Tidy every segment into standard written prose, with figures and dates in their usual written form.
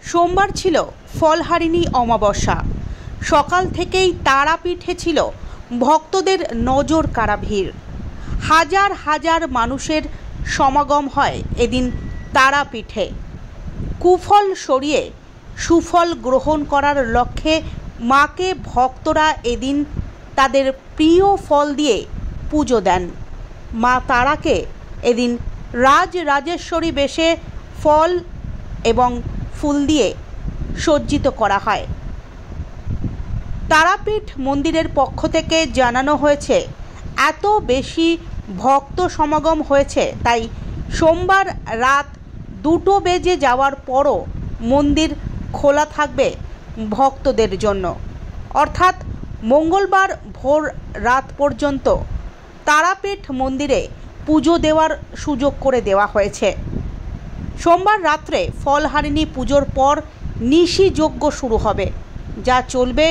সোমবার ছিল ফলহারিণী অমাবস্যা। সকাল থেকেই তারাপীঠে ছিল ভক্তদের নজর কাড়া ভিড়। হাজার হাজার মানুষের সমাগম হয় এদিন তারাপীঠে। কুফল সরিয়ে সুফল গ্রহণ করার লক্ষ্যে মাকে ভক্তরা এদিন তাদের প্রিয় ফল দিয়ে পুজো দেন। মা তারাকে এদিন রাজরাজেশ্বরী বেশে ফল এবং ফুল দিয়ে সজ্জিত করা হয়। তারাপীঠ মন্দিরের পক্ষ থেকে জানানো হয়েছে, এত বেশি ভক্ত সমাগম হয়েছে তাই সোমবার রাত 2টো বেজে যাওয়ার পরও মন্দির খোলা থাকবে ভক্তদের জন্য। অর্থাৎ মঙ্গলবার ভোর রাত পর্যন্ত তারাপীঠ মন্দিরে পুজো দেওয়ার সুযোগ করে দেওয়া হয়েছে। সোমবার রাত্রে ফলহারিণী পুজোর পর নিশি যজ্ঞ শুরু হবে, যা চলবে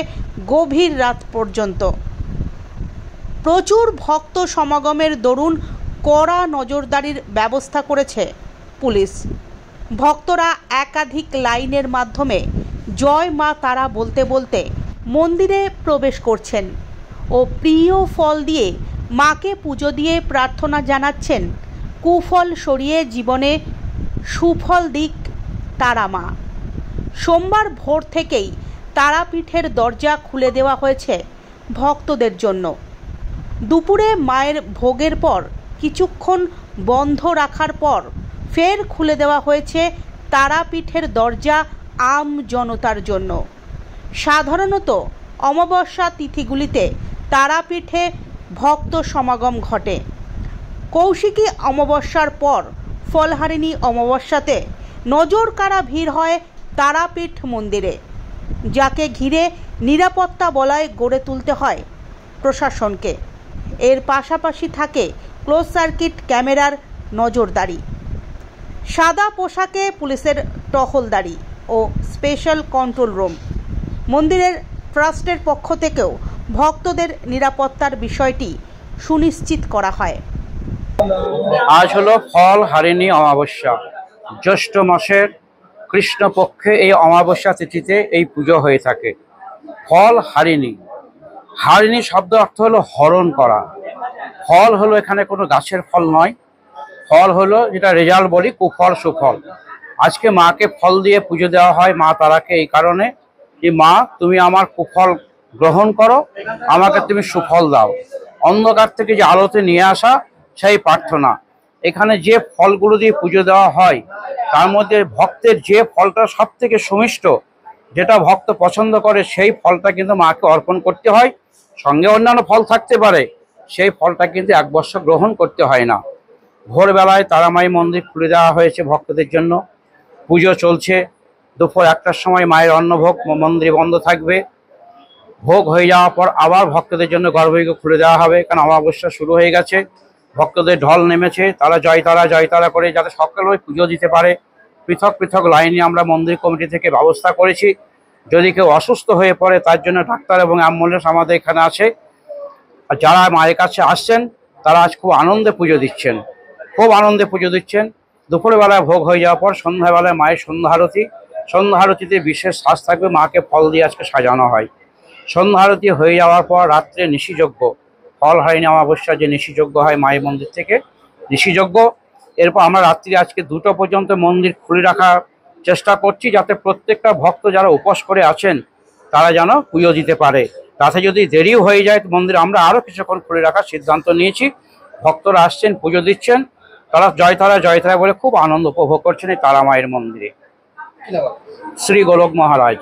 গভীর রাত পর্যন্ত। প্রচুর ভক্ত সমাগমের দরুন কড়া নজরদারির ব্যবস্থা করেছে পুলিশ। ভক্তরা একাধিক লাইনের মাধ্যমে জয় মা তারা বলতে বলতে মন্দিরে প্রবেশ করছেন ও প্রিয় ফল দিয়ে মাকে পুজো দিয়ে প্রার্থনা জানাচ্ছেন কুফল সরিয়ে জীবনে সুফল দিক তারা মা। সোমবার ভোর থেকেই তারাপীঠের দরজা খুলে দেওয়া হয়েছে ভক্তদের জন্য। দুপুরে মায়ের ভোগের পর কিছুক্ষণ বন্ধ রাখার পর ফের খুলে দেওয়া হয়েছে তারাপীঠের দরজা আম জনতার জন্য। সাধারণত অমাবস্যা তিথিগুলিতে তারাপীঠে ভক্ত সমাগম ঘটে। কৌশিকী অমাবস্যার পর ফলহারিণী অমাবস্যাতে নজর কাড়া ভিড় হয় তারাপীঠ মন্দিরে, যাকে ঘিরে নিরাপত্তা বলয় গড়ে তুলতে হয় প্রশাসনকে। এর পাশাপাশি থাকে ক্লোজ সার্কিট ক্যামেরার নজরদারি, সাদা পোশাকে পুলিশের টহলদারি ও স্পেশাল কন্ট্রোল রুম। মন্দিরের ট্রাস্টের পক্ষ থেকেও ভক্তদের নিরাপত্তার বিষয়টি সুনিশ্চিত করা হয়। আজ হলো ফলহারিণী অমাবস্যা। জ্যৈষ্ঠ মাসের কৃষ্ণপক্ষে এই অমাবস্যা তিথিতে এই পুজো হয়ে থাকে। ফলহারিণী, হারিণী শব্দ অর্থ হলো হরণ করা। ফল হলো এখানে কোনো গাছের ফল নয়, ফল হলো যেটা রেজাল্ট বলি কুফল সুফল। আজকে মাকে ফল দিয়ে পুজো দেওয়া হয় মা তারাকে এই কারণে যে মা তুমি আমার কুফল গ্রহণ করো, আমাকে তুমি সুফল দাও। অন্ধকার থেকে যে আলোতে নিয়ে আসা সেই প্রার্থনা। এখানে যে ফলগুলো দিয়ে পুজো দেওয়া হয় তার মধ্যে ভক্তের যে ফলটা সব থেকে সুমিষ্ট, যেটা ভক্ত পছন্দ করে সেই ফলটা কিন্তু মাকে অর্পণ করতে হয়। সঙ্গে অন্যান্য ফল থাকতে পারে, সেই ফলটা কিন্তু এক বর্ষ গ্রহণ করতে হয় না। ভোরবেলায় তারামাই মন্দির খুলে দেওয়া হয়েছে ভক্তদের জন্য। পুজো চলছে। দুপুর 1টার সময় মায়ের অন্নভোগ মন্দিরে বন্ধ থাকবে। ভোগ হয়ে যাওয়ার পর আবার ভক্তদের জন্য গর্ভগৃহ খুলে দেওয়া হবে, কারণ অমাবস্যা শুরু হয়ে গেছে। ভক্তদের ঢল নেমেছে, তারা জয়তারা করে যাতে সকলে পুজো দিতে পারে। পৃথক পৃথক লাইনে আমরা মন্দির কমিটি থেকে ব্যবস্থা করেছি। যদি কেউ অসুস্থ হয়ে পড়ে তার জন্য ডাক্তার এবং অ্যাম্বুলেন্স আমাদের এখানে আছে। আর যারা মায়ের কাছে আসছেন তারা আজ খুব আনন্দে পুজো দিচ্ছেন, দুপুরবেলায় ভোগ হয়ে যাওয়ার পর সন্ধ্যাবেলায় মায়ের সন্ধ্যা আরতিতে বিশেষ সাজ থাকবে। মাকে ফল দিয়ে আজকে সাজানো হয়। সন্ধ্যা আরতি হয়ে যাওয়ার পর রাত্রে নিশিযজ্ঞ, ফলহারিণী অমাবস্যা যে নিশিযজ্ঞ হয় মায়ের মন্দির থেকে নিশিযজ্ঞ। এরপর আমরা রাত্রি আজকে 2টো পর্যন্ত মন্দির খুলে রাখার চেষ্টা করছি, যাতে প্রত্যেকটা ভক্ত যারা উপোস করে আছেন তারা যেন পুজো দিতে পারে। তাতে যদি দেরিও হয়ে যায় মন্দির আমরা আরও কিছুক্ষণ খুলে রাখার সিদ্ধান্ত নিয়েছি। ভক্তরা আসছেন, পুজো দিচ্ছেন, তারা জয়তারা বলে খুব আনন্দ উপভোগ করছেন এই তারা মায়ের মন্দিরে। শ্রী গোলক মহারাজ।